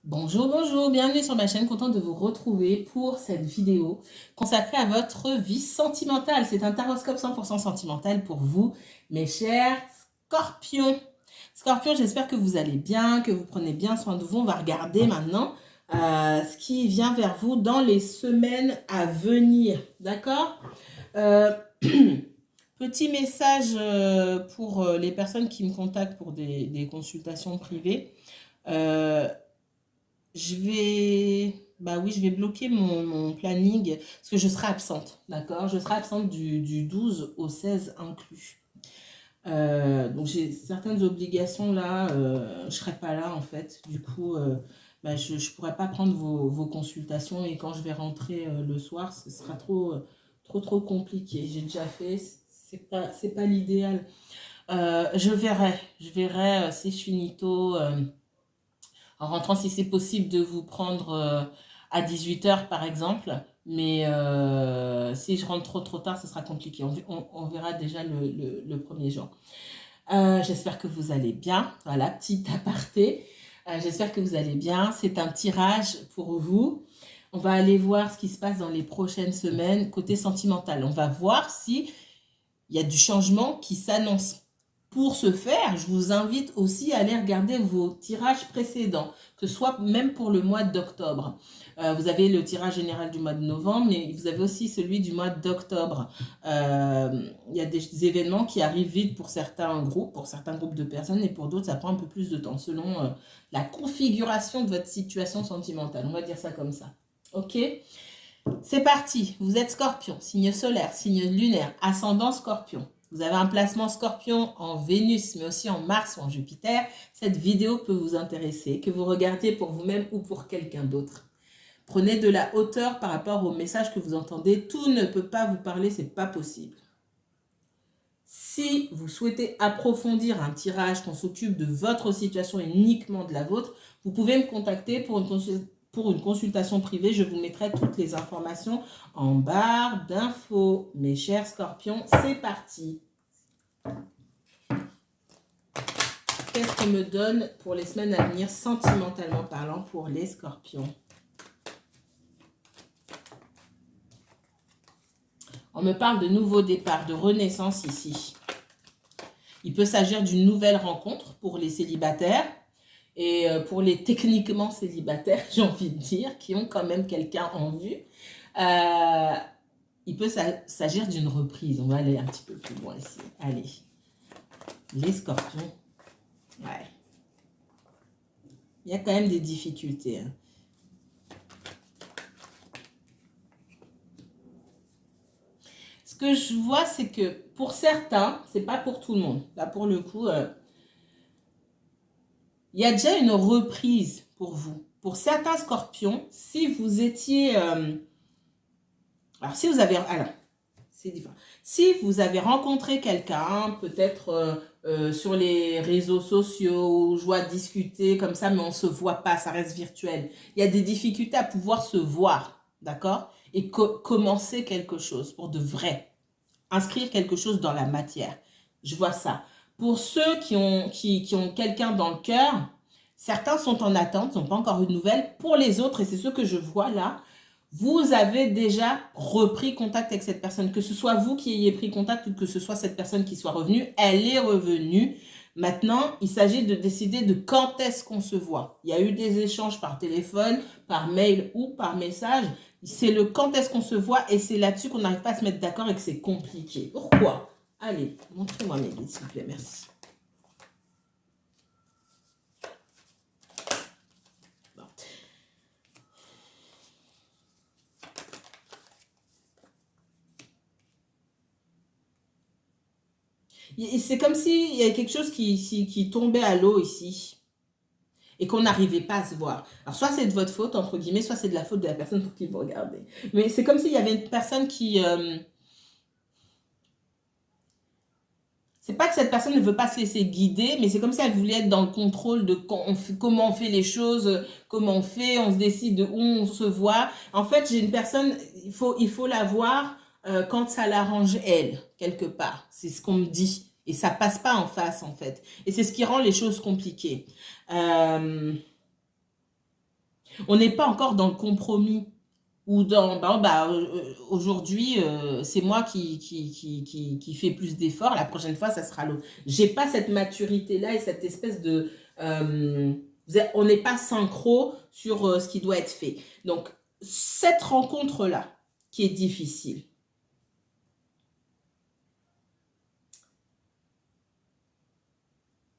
Bonjour, bonjour, bienvenue sur ma chaîne, contente de vous retrouver pour cette vidéo consacrée à votre vie sentimentale. C'est un taroscope 100% sentimental pour vous, mes chers scorpions. Scorpions, j'espère que vous allez bien, que vous prenez bien soin de vous. On va regarder maintenant ce qui vient vers vous dans les semaines à venir, d'accord? Petit message pour les personnes qui me contactent pour des consultations privées. Je vais bloquer mon planning parce que je serai absente, d'accord? Je serai absente du 12 au 16 inclus. Donc j'ai certaines obligations là, je serai pas là en fait. Du coup, je pourrais pas prendre vos consultations et quand je vais rentrer le soir, ce sera trop compliqué. J'ai déjà fait, c'est pas l'idéal. Je verrai si je finis tôt. En rentrant, si c'est possible de vous prendre à 18 h par exemple. Mais si je rentre trop tard, ce sera compliqué. On verra déjà le premier jour. J'espère que vous allez bien. Voilà, petit aparté. J'espère que vous allez bien. C'est un tirage pour vous. On va aller voir ce qui se passe dans les prochaines semaines côté sentimental. On va voir si il y a du changement qui s'annonce. Pour ce faire, je vous invite aussi à aller regarder vos tirages précédents, que ce soit même pour le mois d'octobre. Vous avez le tirage général du mois de novembre, mais vous avez aussi celui du mois d'octobre. Il y a des événements qui arrivent vite pour certains groupes de personnes, et pour d'autres, ça prend un peu plus de temps, selon la configuration de votre situation sentimentale. On va dire ça comme ça. Ok ? C'est parti, vous êtes scorpion, signe solaire, signe lunaire, ascendant scorpion. Vous avez un placement scorpion en Vénus, mais aussi en Mars ou en Jupiter. Cette vidéo peut vous intéresser, que vous regardiez pour vous-même ou pour quelqu'un d'autre. Prenez de la hauteur par rapport au message que vous entendez. Tout ne peut pas vous parler, c'est pas possible. Si vous souhaitez approfondir un tirage, qu'on s'occupe de votre situation et uniquement de la vôtre, vous pouvez me contacter pour une consultation privée. Je vous mettrai toutes les informations en barre d'infos. Mes chers scorpions, c'est parti. Qu'est-ce qu'on me donne pour les semaines à venir, sentimentalement parlant, pour les scorpions? On me parle de nouveau départ, de renaissance ici. Il peut s'agir d'une nouvelle rencontre pour les célibataires. Et pour les techniquement célibataires, j'ai envie de dire, qui ont quand même quelqu'un en vue, il peut s'agir d'une reprise. On va aller un petit peu plus loin ici. Allez, les scorpions. Ouais. Il y a quand même des difficultés. Hein. Ce que je vois, c'est que pour certains, c'est pas pour tout le monde. Là, pour le coup, il y a déjà une reprise pour vous. Pour certains scorpions, si vous étiez... c'est différent. Si vous avez rencontré quelqu'un, peut-être sur les réseaux sociaux, où je vois discuter comme ça, mais on ne se voit pas, ça reste virtuel. Il y a des difficultés à pouvoir se voir, d'accord? Et commencer quelque chose pour de vrai. Inscrire quelque chose dans la matière. Je vois ça. Pour ceux qui ont quelqu'un dans le cœur, certains sont en attente, n'ont pas encore eu de nouvelles. Pour les autres, et c'est ce que je vois là, vous avez déjà repris contact avec cette personne. Que ce soit vous qui ayez pris contact ou que ce soit cette personne qui soit revenue, elle est revenue. Maintenant, il s'agit de décider de quand est-ce qu'on se voit. Il y a eu des échanges par téléphone, par mail ou par message. C'est le quand est-ce qu'on se voit et c'est là-dessus qu'on n'arrive pas à se mettre d'accord et que c'est compliqué. Pourquoi? Allez, montrez-moi mes guides, s'il vous plaît, merci. C'est comme s'il y avait quelque chose qui tombait à l'eau ici et qu'on n'arrivait pas à se voir. Alors, soit c'est de votre faute, entre guillemets, soit c'est de la faute de la personne pour qui vous regardez. Mais c'est comme s'il y avait une personne qui... c'est pas que cette personne ne veut pas se laisser guider, mais c'est comme si elle voulait être dans le contrôle de comment on fait les choses, comment on fait, on se décide de où on se voit. En fait, j'ai une personne, il faut la voir quand ça l'arrange elle, quelque part. C'est ce qu'on me dit. Et ça passe pas en face, en fait. Et c'est ce qui rend les choses compliquées. On n'est pas encore dans le compromis. Ou dans, aujourd'hui, c'est moi qui fait plus d'efforts. La prochaine fois, ça sera l'autre. J'ai pas cette maturité-là et cette espèce de... on n'est pas synchro sur ce qui doit être fait. Donc, cette rencontre-là, qui est difficile,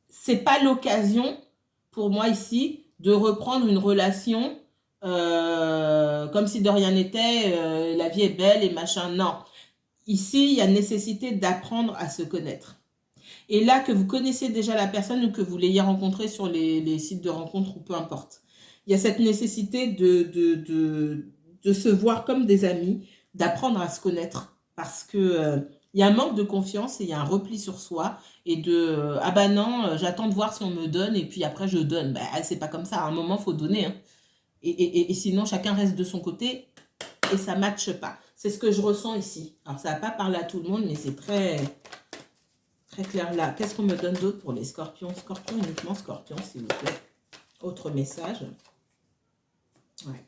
c'est pas l'occasion pour moi ici de reprendre une relation comme si de rien n'était, la vie est belle et machin. Non. Ici, il y a nécessité d'apprendre à se connaître. Et là, que vous connaissez déjà la personne ou que vous l'ayez rencontrée sur les sites de rencontres ou peu importe, il y a cette nécessité de se voir comme des amis, d'apprendre à se connaître parce que il y a un manque de confiance et il y a un repli sur soi et ah bah non, j'attends de voir si on me donne et puis après je donne. Bah, c'est pas comme ça, à un moment, il faut donner. Hein. Et sinon, chacun reste de son côté et ça ne matche pas. C'est ce que je ressens ici. Alors, ça ne va pas parler à tout le monde, mais c'est très, très clair là. Qu'est-ce qu'on me donne d'autre pour les scorpions? Scorpion, uniquement scorpion, s'il vous plaît. Autre message. Ouais.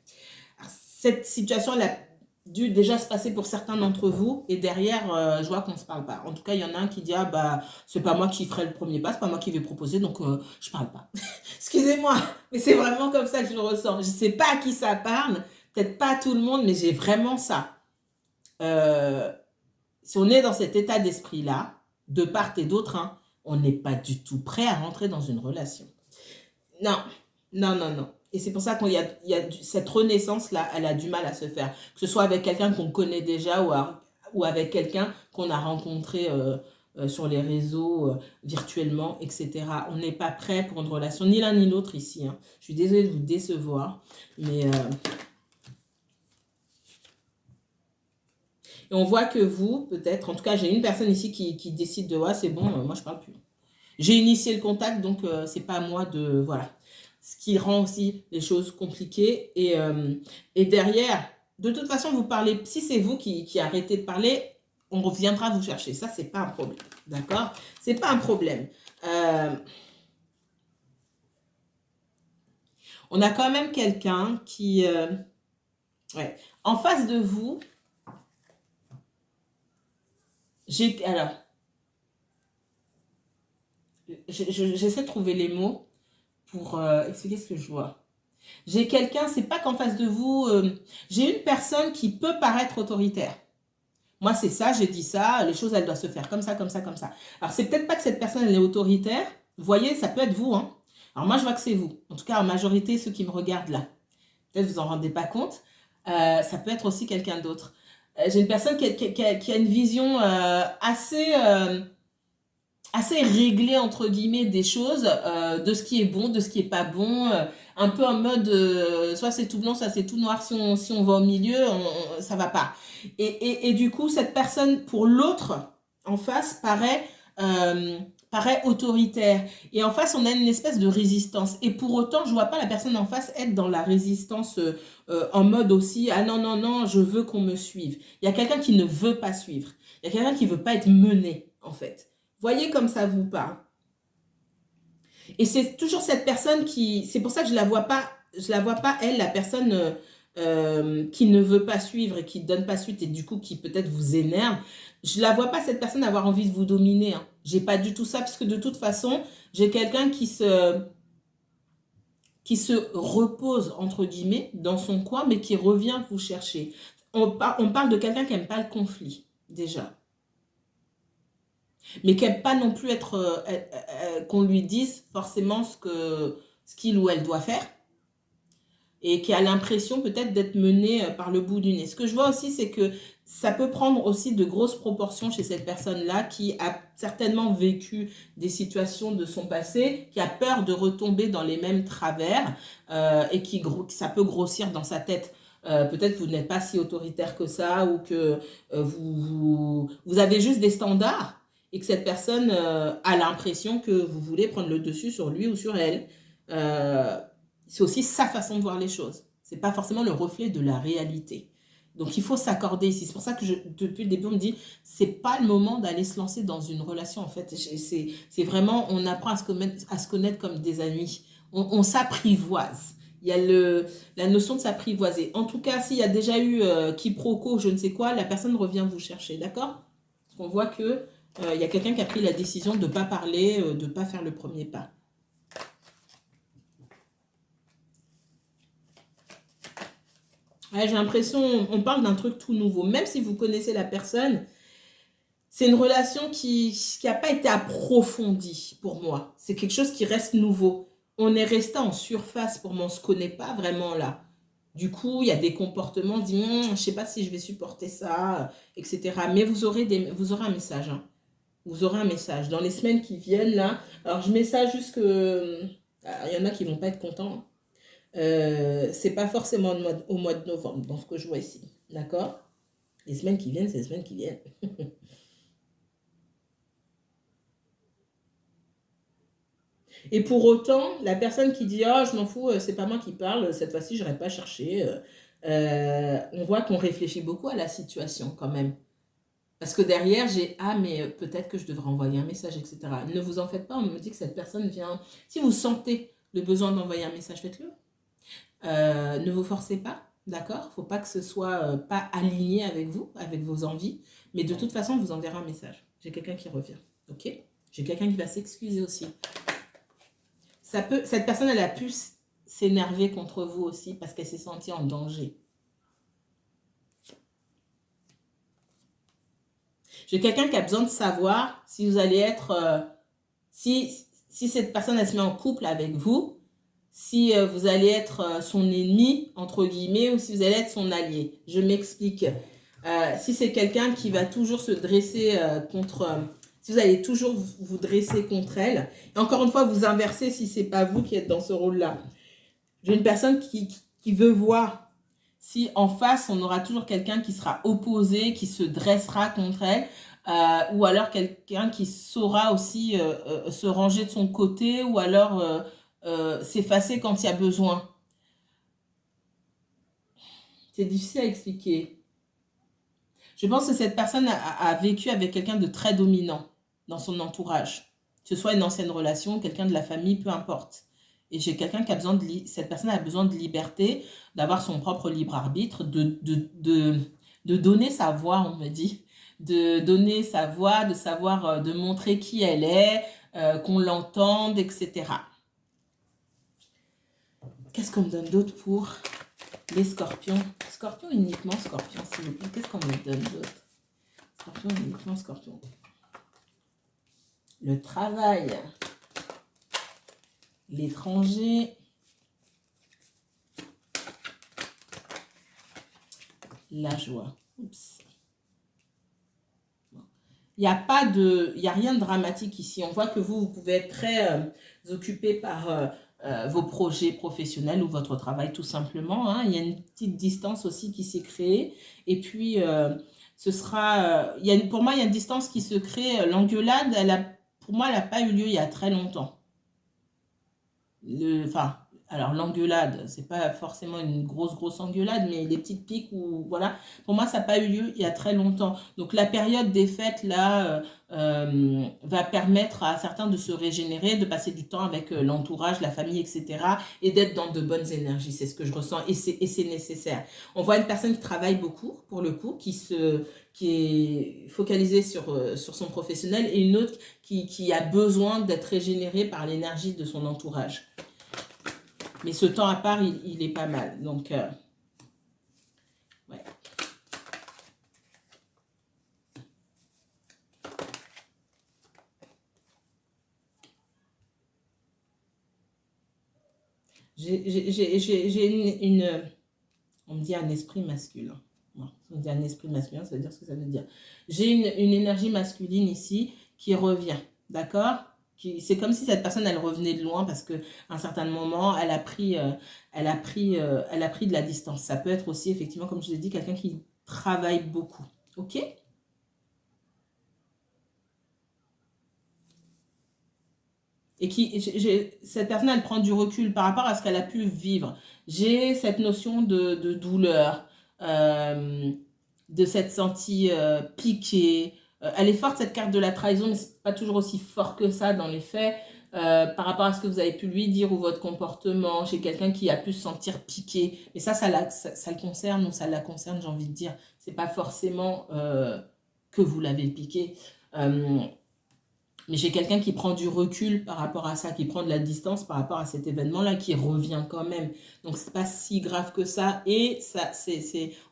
Alors, cette situation, elle a dû déjà se passer pour certains d'entre vous. Et derrière, je vois qu'on ne se parle pas. En tout cas, il y en a un qui dit, ah bah, c'est pas moi qui ferai le premier pas, c'est pas moi qui vais proposer, donc je parle pas. Excusez-moi, mais c'est vraiment comme ça que je le ressens. Je ne sais pas à qui ça parle, peut-être pas à tout le monde, mais j'ai vraiment ça. Si on est dans cet état d'esprit-là, de part et d'autre, hein, on n'est pas du tout prêt à rentrer dans une relation. Non, non, non, non. Et c'est pour ça qu'il y a cette renaissance-là, elle a du mal à se faire. Que ce soit avec quelqu'un qu'on connaît déjà ou avec quelqu'un qu'on a rencontré sur les réseaux, virtuellement, etc. On n'est pas prêt pour une relation, ni l'un ni l'autre ici. Hein. Je suis désolée de vous décevoir, mais... Et on voit que vous, peut-être, en tout cas, j'ai une personne ici qui décide de, ouais, c'est bon, moi, je parle plus. J'ai initié le contact, donc c'est pas à moi de... Voilà. Ce qui rend aussi les choses compliquées. Et derrière, de toute façon, vous parlez... Si c'est vous qui arrêtez de parler, on reviendra vous chercher. Ça, c'est pas un problème. D'accord? C'est pas un problème. On a quand même quelqu'un qui... ouais. En face de vous... Alors, j'essaie de trouver les mots pour expliquer ce que je vois. J'ai quelqu'un, c'est pas qu'en face de vous, j'ai une personne qui peut paraître autoritaire. Moi, c'est ça, j'ai dit ça, les choses, elles doivent se faire comme ça, comme ça, comme ça. Alors, c'est peut-être pas que cette personne, elle est autoritaire. Vous voyez, ça peut être vous. Hein. Alors, moi, je vois que c'est vous. En tout cas, en majorité, ceux qui me regardent là. Peut-être que vous en rendez pas compte. Ça peut être aussi quelqu'un d'autre. J'ai une personne qui a une vision assez réglée, entre guillemets, des choses, de ce qui est bon, de ce qui est pas bon, un peu en mode soit c'est tout blanc, soit c'est tout noir, si on va au milieu, ça va pas. Et du coup, cette personne, pour l'autre, en face, paraît autoritaire. Et en face, on a une espèce de résistance. Et pour autant, je vois pas la personne en face être dans la résistance en mode aussi, ah non, non, non, je veux qu'on me suive. Il y a quelqu'un qui ne veut pas suivre. Il y a quelqu'un qui veut pas être mené, en fait. Voyez comme ça vous parle. Et c'est toujours cette personne qui... C'est pour ça que je la vois pas, elle, la personne qui ne veut pas suivre et qui ne donne pas suite et du coup qui peut-être vous énerve. Je la vois pas, cette personne, avoir envie de vous dominer. Hein. J'ai pas du tout ça, parce que de toute façon, j'ai quelqu'un qui se repose, entre guillemets, dans son coin, mais qui revient vous chercher. On parle de quelqu'un qui n'aime pas le conflit, déjà. Mais qui n'aime pas non plus être qu'on lui dise forcément ce qu'il ou elle doit faire. Et qui a l'impression peut-être d'être mené par le bout du nez. Ce que je vois aussi, c'est que ça peut prendre aussi de grosses proportions chez cette personne-là qui a certainement vécu des situations de son passé, qui a peur de retomber dans les mêmes travers et ça peut grossir dans sa tête. Peut-être que vous n'êtes pas si autoritaire que ça ou que vous avez juste des standards et que cette personne a l'impression que vous voulez prendre le dessus sur lui ou sur elle. C'est aussi sa façon de voir les choses. Ce n'est pas forcément le reflet de la réalité. Donc, il faut s'accorder ici. C'est pour ça que depuis le début, on me dit, c'est pas le moment d'aller se lancer dans une relation, en fait. C'est vraiment, on apprend à se connaître comme des amis. On s'apprivoise. Il y a la notion de s'apprivoiser. En tout cas, s'il y a déjà eu quiproquo, je ne sais quoi, la personne revient vous chercher, d'accord? Parce qu'on voit que il y a quelqu'un qui a pris la décision de ne pas parler, de ne pas faire le premier pas. Ouais, j'ai l'impression, on parle d'un truc tout nouveau. Même si vous connaissez la personne, c'est une relation qui n'a pas été approfondie pour moi. C'est quelque chose qui reste nouveau. On est resté en surface pour moi, on ne se connaît pas vraiment là. Du coup, il y a des comportements, dit, je ne sais pas si je vais supporter ça, etc. Mais vous aurez un message. Hein. Vous aurez un message. Dans les semaines qui viennent, là, alors je mets ça juste que... Il y en a qui ne vont pas être contents. C'est pas forcément au mois de novembre, dans ce que je vois ici. D'accord? Les semaines qui viennent, c'est les semaines qui viennent. Et pour autant, la personne qui dit « Oh, je m'en fous, c'est pas moi qui parle, cette fois-ci, je n'irai pas chercher. On voit qu'on réfléchit beaucoup à la situation quand même. Parce que derrière, j'ai « Ah, mais peut-être que je devrais envoyer un message, etc. » Ne vous en faites pas, on me dit que cette personne vient... Si vous sentez le besoin d'envoyer un message, faites-le. Ne vous forcez pas, d'accord? Il ne faut pas que ce soit pas aligné avec vous, avec vos envies. Mais de toute façon, on vous enverra un message. J'ai quelqu'un qui revient, ok? J'ai quelqu'un qui va s'excuser aussi. Cette personne, elle a pu s'énerver contre vous aussi parce qu'elle s'est sentie en danger. J'ai quelqu'un qui a besoin de savoir si vous allez être... si cette personne, elle se met en couple avec vous, si vous allez être son ennemi, entre guillemets, ou si vous allez être son allié. Je m'explique. Si c'est quelqu'un qui va toujours se dresser contre... si vous allez toujours vous dresser contre elle, et encore une fois, vous inversez si ce n'est pas vous qui êtes dans ce rôle-là. J'ai une personne qui veut voir si en face, on aura toujours quelqu'un qui sera opposé, qui se dressera contre elle, ou alors quelqu'un qui saura aussi se ranger de son côté, ou alors s'effacer quand il y a besoin. C'est difficile à expliquer. Je pense que cette personne a vécu avec quelqu'un de très dominant dans son entourage. Que ce soit une ancienne relation, quelqu'un de la famille, peu importe. Et j'ai quelqu'un qui a besoin cette personne a besoin de liberté, d'avoir son propre libre arbitre, de donner sa voix, on me dit. De donner sa voix, de savoir, de montrer qui elle est, qu'on l'entende, etc. Qu'est-ce qu'on me donne d'autre pour les scorpions? Scorpion uniquement, scorpion, s'il vous plaît. Qu'est-ce qu'on me donne d'autre? Scorpion uniquement, scorpion. Le travail. L'étranger. La joie. Oups. Il n'y a rien de dramatique ici. On voit que vous pouvez être très occupé par vos projets professionnels ou votre travail tout simplement. Hein. Il y a une petite distance aussi qui s'est créée. Et puis, pour moi, il y a une distance qui se crée. L'engueulade, pour moi, elle n'a pas eu lieu il y a très longtemps. Alors l'engueulade, c'est pas forcément une grosse engueulade, mais les petites piques ou voilà. Pour moi, ça n'a pas eu lieu il y a très longtemps. Donc la période des fêtes là va permettre à certains de se régénérer, de passer du temps avec l'entourage, la famille, etc. Et d'être dans de bonnes énergies. C'est ce que je ressens et c'est nécessaire. On voit une personne qui travaille beaucoup pour le coup, qui est focalisée sur son professionnel et une autre qui a besoin d'être régénérée par l'énergie de son entourage. Mais ce temps à part, il est pas mal. Donc, ouais. J'ai on me dit un esprit masculin. On me dit un esprit masculin, ça veut dire ce que ça veut dire. J'ai une énergie masculine ici qui revient, d'accord? C'est comme si cette personne, elle revenait de loin parce qu'à un certain moment, elle a pris de la distance. Ça peut être aussi, effectivement, comme je l'ai dit, quelqu'un qui travaille beaucoup. OK? Et cette personne, elle prend du recul par rapport à ce qu'elle a pu vivre. J'ai cette notion de douleur, de s'être sentie piquée. Elle est forte, cette carte de la trahison, mais ce n'est pas toujours aussi fort que ça dans les faits. par rapport à ce que vous avez pu lui dire ou votre comportement, chez quelqu'un qui a pu se sentir piqué. Mais ça le concerne ou ça la concerne, j'ai envie de dire. C'est pas forcément que vous l'avez piqué. Mais j'ai quelqu'un qui prend du recul par rapport à ça, qui prend de la distance par rapport à cet événement-là, qui revient quand même. Donc, c'est pas si grave que ça. Et ça,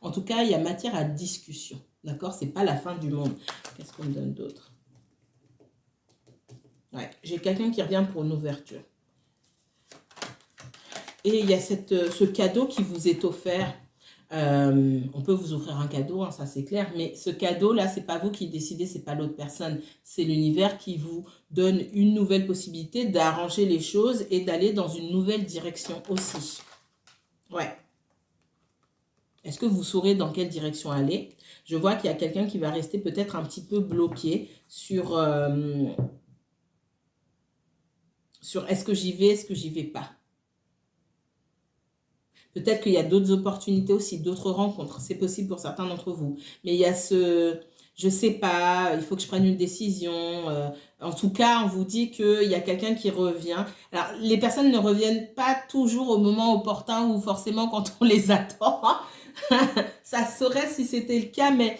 en tout cas, il y a matière à discussion. D'accord? C'est pas la fin du monde. Qu'est-ce qu'on me donne d'autre? Ouais, j'ai quelqu'un qui revient pour une ouverture. Et il y a ce cadeau qui vous est offert. On peut vous offrir un cadeau, hein, ça c'est clair, mais ce cadeau-là, c'est pas vous qui décidez, c'est pas l'autre personne. C'est l'univers qui vous donne une nouvelle possibilité d'arranger les choses et d'aller dans une nouvelle direction aussi. Ouais. Est-ce que vous saurez dans quelle direction aller? Je vois qu'il y a quelqu'un qui va rester peut-être un petit peu bloqué sur est-ce que j'y vais, est-ce que j'y vais pas. Peut-être qu'il y a d'autres opportunités aussi, d'autres rencontres. C'est possible pour certains d'entre vous. Mais il y a je sais pas, il faut que je prenne une décision. En tout cas, on vous dit qu'il y a quelqu'un qui revient. Alors, les personnes ne reviennent pas toujours au moment opportun ou forcément quand on les attend. Ça serait si c'était le cas, mais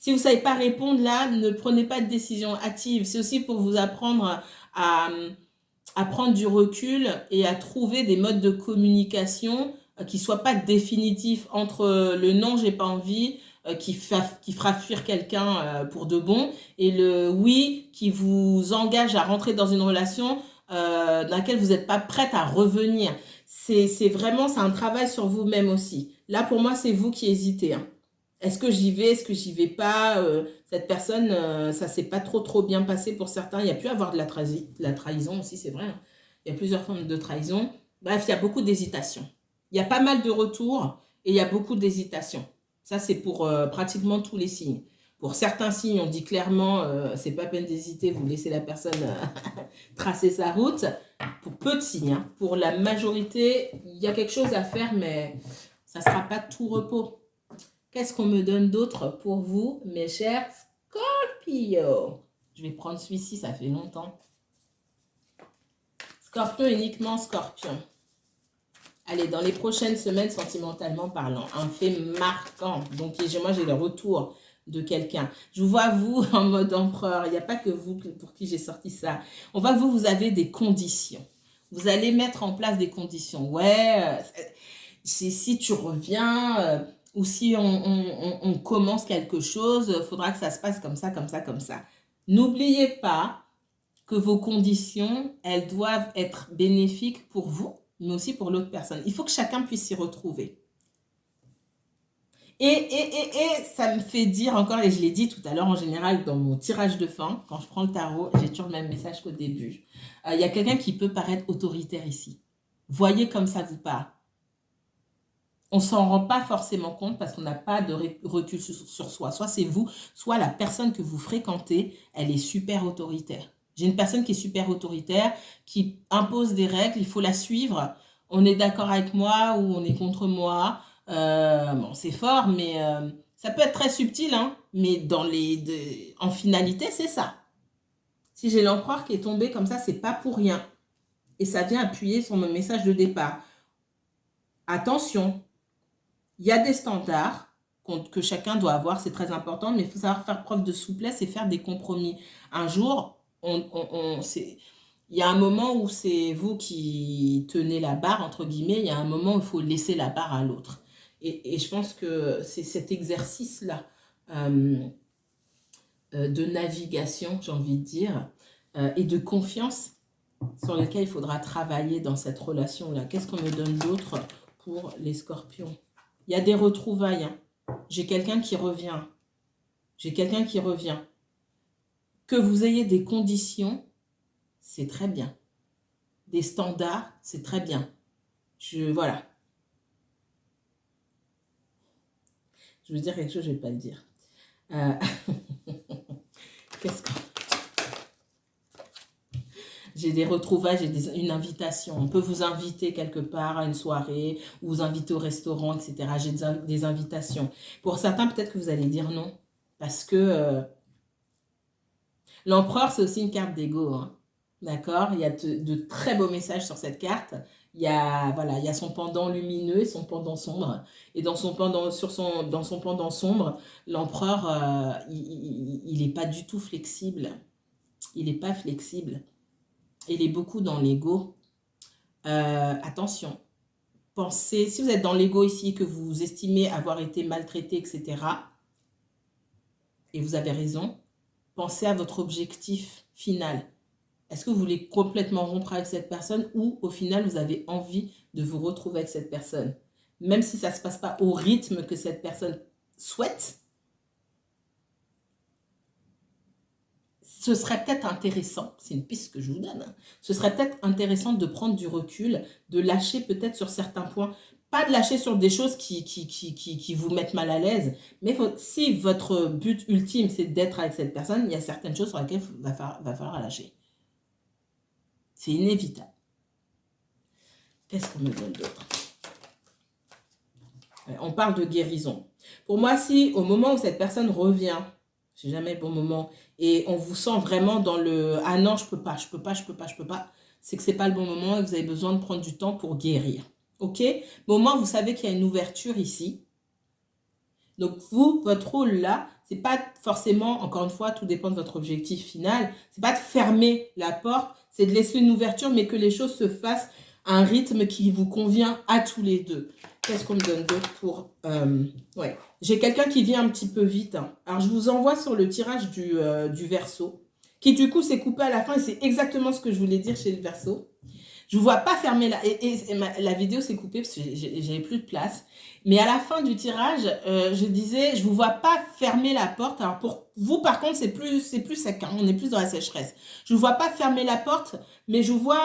si vous ne savez pas répondre là, ne prenez pas de décision active. C'est aussi pour vous apprendre à prendre du recul et à trouver des modes de communication qui ne soient pas définitifs entre le non, j'ai pas envie, qui fera fuir quelqu'un pour de bon, et le oui qui vous engage à rentrer dans une relation dans laquelle vous n'êtes pas prête à revenir. C'est vraiment, c'est un travail sur vous-même aussi. Là, pour moi, c'est vous qui hésitez, hein. Est-ce que j'y vais, est-ce que j'y vais pas? Cette personne, ça s'est pas trop bien passé pour certains. Il y a pu avoir de la trahison aussi, c'est vrai, hein. Il y a plusieurs formes de trahison. Bref, il y a beaucoup d'hésitation. Il y a pas mal de retours et il y a beaucoup d'hésitation. Ça, c'est pour pratiquement tous les signes. Pour certains signes, on dit clairement, c'est pas peine d'hésiter, vous laissez la personne tracer sa route. Pour peu de signes, hein. Pour la majorité, il y a quelque chose à faire, mais ça sera pas tout repos. Qu'est-ce qu'on me donne d'autre pour vous, mes chers Scorpio? Je vais prendre celui-ci, ça fait longtemps. Scorpion, uniquement Scorpion. Allez, dans les prochaines semaines, sentimentalement parlant, un fait marquant. Donc, moi, j'ai le retour de quelqu'un. Je vous vois, vous, en mode empereur. Il n'y a pas que vous pour qui j'ai sorti ça. On voit que vous avez des conditions. Vous allez mettre en place des conditions. Ouais, si tu reviens... ou si on commence quelque chose, il faudra que ça se passe comme ça, comme ça, comme ça. N'oubliez pas que vos conditions, elles doivent être bénéfiques pour vous, mais aussi pour l'autre personne. Il faut que chacun puisse s'y retrouver. Et ça me fait dire encore, et je l'ai dit tout à l'heure en général dans mon tirage de fin, quand je prends le tarot, j'ai toujours le même message qu'au début. Il y a quelqu'un qui peut paraître autoritaire ici. Voyez comme ça vous parle. On ne s'en rend pas forcément compte parce qu'on n'a pas de recul sur soi. Soit c'est vous, soit la personne que vous fréquentez, elle est super autoritaire. J'ai une personne qui est super autoritaire, qui impose des règles, il faut la suivre. On est d'accord avec moi ou on est contre moi. Bon, c'est fort, mais ça peut être très subtil, hein, mais en finalité, c'est ça. Si j'ai l'empereur qui est tombé comme ça, c'est pas pour rien. Et ça vient appuyer sur mon message de départ. Attention. Il y a des standards que chacun doit avoir, c'est très important, mais il faut savoir faire preuve de souplesse et faire des compromis. Un jour, il y a un moment où c'est vous qui tenez la barre, entre guillemets, il y a un moment où il faut laisser la barre à l'autre. Et je pense que c'est cet exercice-là de navigation, j'ai envie de dire, et de confiance sur lequel il faudra travailler dans cette relation-là. Qu'est-ce qu'on me donne d'autre pour les scorpions? Il y a des retrouvailles, hein. J'ai quelqu'un qui revient. J'ai quelqu'un qui revient. Que vous ayez des conditions, c'est très bien. Des standards, c'est très bien. Voilà. Je veux dire quelque chose, je ne vais pas le dire. Qu'est-ce que... J'ai des retrouvailles, j'ai une invitation. On peut vous inviter quelque part à une soirée, ou vous inviter au restaurant, etc. J'ai des invitations. Pour certains, peut-être que vous allez dire non. Parce que L'empereur, c'est aussi une carte d'ego, hein. D'accord? Il y a de très beaux messages sur cette carte. Il y a, voilà, il y a son pendant lumineux et son pendant sombre. Et dans son pendant, dans son pendant sombre, l'empereur, il n'est pas du tout flexible. Il n'est pas flexible. Il est beaucoup dans l'ego. Attention. Pensez, si vous êtes dans l'ego ici, que vous estimez avoir été maltraité, etc., et vous avez raison, pensez à votre objectif final. Est-ce que vous voulez complètement rompre avec cette personne ou au final vous avez envie de vous retrouver avec cette personne? Même si ça ne se passe pas au rythme que cette personne souhaite, ce serait peut-être intéressant, c'est une piste que je vous donne, hein, ce serait peut-être intéressant de prendre du recul, de lâcher peut-être sur certains points, pas de lâcher sur des choses qui vous mettent mal à l'aise, mais si votre but ultime c'est d'être avec cette personne, il y a certaines choses sur lesquelles il va falloir lâcher. C'est inévitable. Qu'est-ce qu'on me donne d'autre? On parle de guérison. Pour moi, si au moment où cette personne revient, c'est jamais le bon moment, et on vous sent vraiment dans le « ah non, je peux pas », c'est que c'est pas le bon moment et que vous avez besoin de prendre du temps pour guérir. Ok? Mais au moins, vous savez qu'il y a une ouverture ici. Donc, vous, votre rôle là, c'est pas forcément, encore une fois, tout dépend de votre objectif final, c'est pas de fermer la porte, c'est de laisser une ouverture, mais que les choses se fassent à un rythme qui vous convient à tous les deux. Qu'est-ce qu'on me donne d'autre pour... ouais. J'ai quelqu'un qui vient un petit peu vite, hein. Alors, je vous envoie sur le tirage du Verseau, qui du coup s'est coupé à la fin, et c'est exactement ce que je voulais dire chez le Verseau. Je ne vous vois pas fermer la... la vidéo s'est coupée parce que j'avais plus de place. Mais à la fin du tirage, je disais, je ne vous vois pas fermer la porte. Alors pour vous, par contre, c'est plus sec, hein, on est plus dans la sécheresse. Je ne vous vois pas fermer la porte, mais je vous vois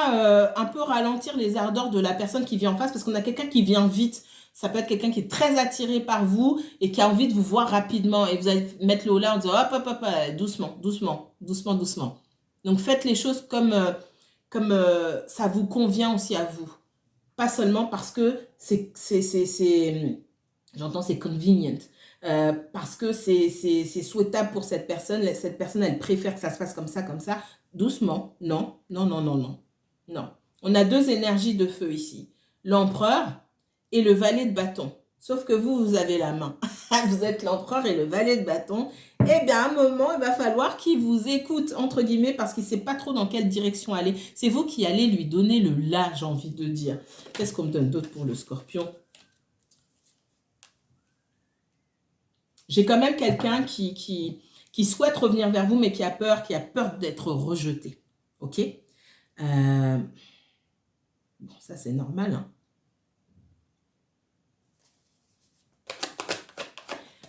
un peu ralentir les ardeurs de la personne qui vient en face parce qu'on a quelqu'un qui vient vite. Ça peut être quelqu'un qui est très attiré par vous et qui a envie de vous voir rapidement. Et vous allez mettre le haut là en disant hop, hop, hop, doucement, doucement, doucement, doucement. Donc faites les choses comme ça vous convient aussi à vous. Pas seulement parce que j'entends, c'est convenient. Parce que c'est souhaitable pour cette personne. Cette personne, elle préfère que ça se passe comme ça, comme ça. Doucement. Non, non, non, non, non. Non. On a deux énergies de feu ici. L'empereur et le valet de bâton. Sauf que vous avez la main. Vous êtes l'empereur et le valet de bâton. Eh bien, à un moment, il va falloir qu'il vous écoute, entre guillemets, parce qu'il ne sait pas trop dans quelle direction aller. C'est vous qui allez lui donner le là, j'ai envie de dire. Qu'est-ce qu'on me donne d'autre pour le Scorpion? J'ai quand même quelqu'un qui souhaite revenir vers vous, mais qui a peur d'être rejeté. Ok? Bon, ça, c'est normal, hein.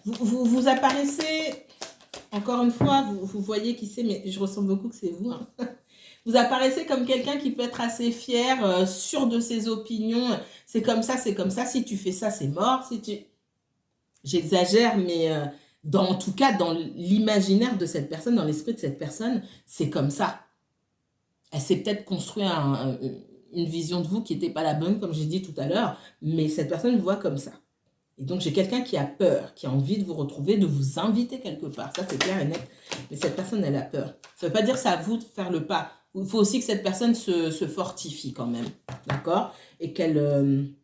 Vous apparaissez, encore une fois, vous voyez qui c'est, mais je ressens beaucoup que c'est vous, hein. Vous apparaissez comme quelqu'un qui peut être assez fier, sûr de ses opinions. C'est comme ça, si tu fais ça, c'est mort. J'exagère, mais en tout cas, dans l'imaginaire de cette personne, dans l'esprit de cette personne, c'est comme ça. Elle s'est peut-être construit une vision de vous qui n'était pas la bonne, comme j'ai dit tout à l'heure, mais cette personne vous voit comme ça. Et donc, j'ai quelqu'un qui a peur, qui a envie de vous retrouver, de vous inviter quelque part. Ça, c'est clair et net. Mais cette personne, elle a peur. Ça ne veut pas dire que c'est à vous de faire le pas. Il faut aussi que cette personne se fortifie quand même. D'accord? Et qu'elle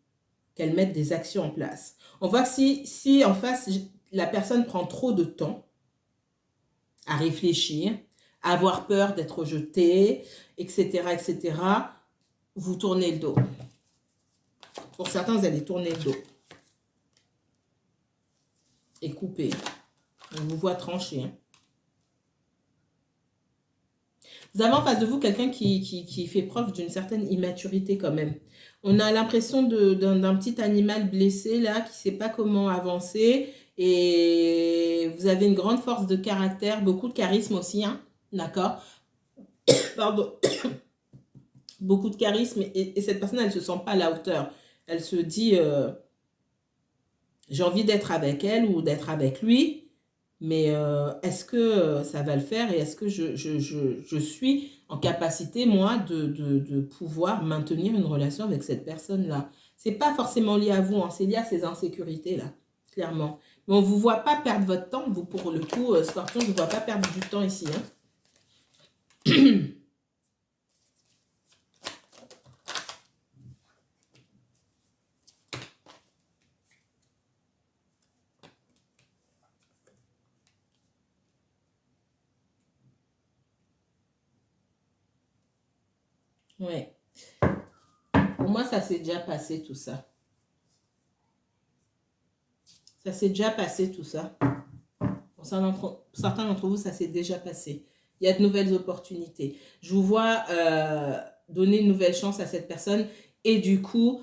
mette des actions en place. On voit que si en face, la personne prend trop de temps à réfléchir, à avoir peur d'être rejetée, etc., etc., vous tournez le dos. Pour certains, vous allez tourner le dos. Et couper. On vous voit trancher. Vous avez en face de vous quelqu'un qui fait preuve d'une certaine immaturité quand même. On a l'impression d'un petit animal blessé là, qui ne sait pas comment avancer. Et vous avez une grande force de caractère, beaucoup de charisme aussi, hein, d'accord? Pardon. Beaucoup de charisme. Et cette personne, elle ne se sent pas à la hauteur. Elle se dit... j'ai envie d'être avec elle ou d'être avec lui, mais est-ce que ça va le faire et est-ce que je suis en capacité, moi, de pouvoir maintenir une relation avec cette personne-là? Ce n'est pas forcément lié à vous, hein, c'est lié à ces insécurités-là, clairement. Mais on ne vous voit pas perdre votre temps, vous, pour le coup, Scorpion, je ne vous vois pas perdre du temps ici, hein. Ouais. Pour moi, ça s'est déjà passé tout ça. Ça s'est déjà passé tout ça. Pour certains d'entre vous, ça s'est déjà passé. Il y a de nouvelles opportunités. Je vous vois donner une nouvelle chance à cette personne et du coup,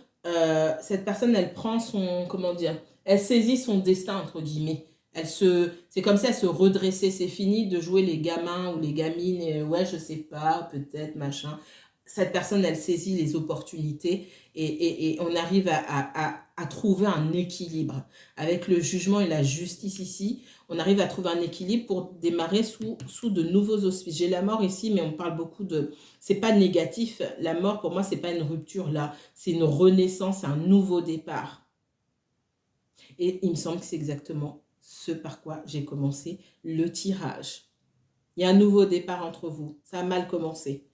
cette personne, elle prend son, comment dire, elle saisit son destin, entre guillemets. C'est comme ça, elle se redressait. C'est fini de jouer les gamins ou les gamines. Et, ouais, je sais pas, peut-être, machin. Cette personne, elle saisit les opportunités et on arrive à trouver un équilibre. Avec le jugement et la justice ici, on arrive à trouver un équilibre pour démarrer sous de nouveaux auspices. J'ai la mort ici, mais on parle beaucoup de... C'est pas négatif. La mort, pour moi, c'est pas une rupture là. C'est une renaissance, un nouveau départ. Et il me semble que c'est exactement ce par quoi j'ai commencé le tirage. Il y a un nouveau départ entre vous. Ça a mal commencé.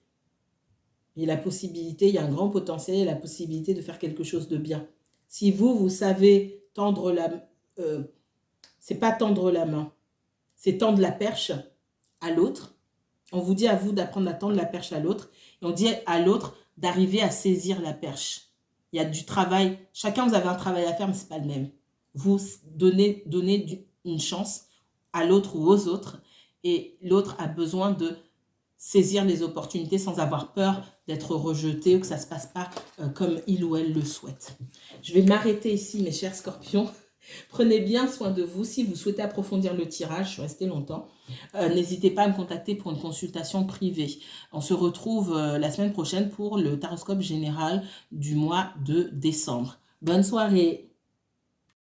Il y a la possibilité, il y a un grand potentiel, il y a la possibilité de faire quelque chose de bien. Si vous savez tendre la... c'est pas tendre la main, c'est tendre la perche à l'autre. On vous dit à vous d'apprendre à tendre la perche à l'autre. Et on dit à l'autre d'arriver à saisir la perche. Il y a du travail. Chacun, vous avez un travail à faire, mais ce n'est pas le même. Vous donnez une chance à l'autre ou aux autres. Et l'autre a besoin de saisir les opportunités sans avoir peur d'être rejeté ou que ça ne se passe pas comme il ou elle le souhaite. Je vais m'arrêter ici, mes chers scorpions. Prenez bien soin de vous. Si vous souhaitez approfondir le tirage, je suis restée longtemps, n'hésitez pas à me contacter pour une consultation privée. On se retrouve la semaine prochaine pour le taroscope général du mois de décembre. Bonne soirée.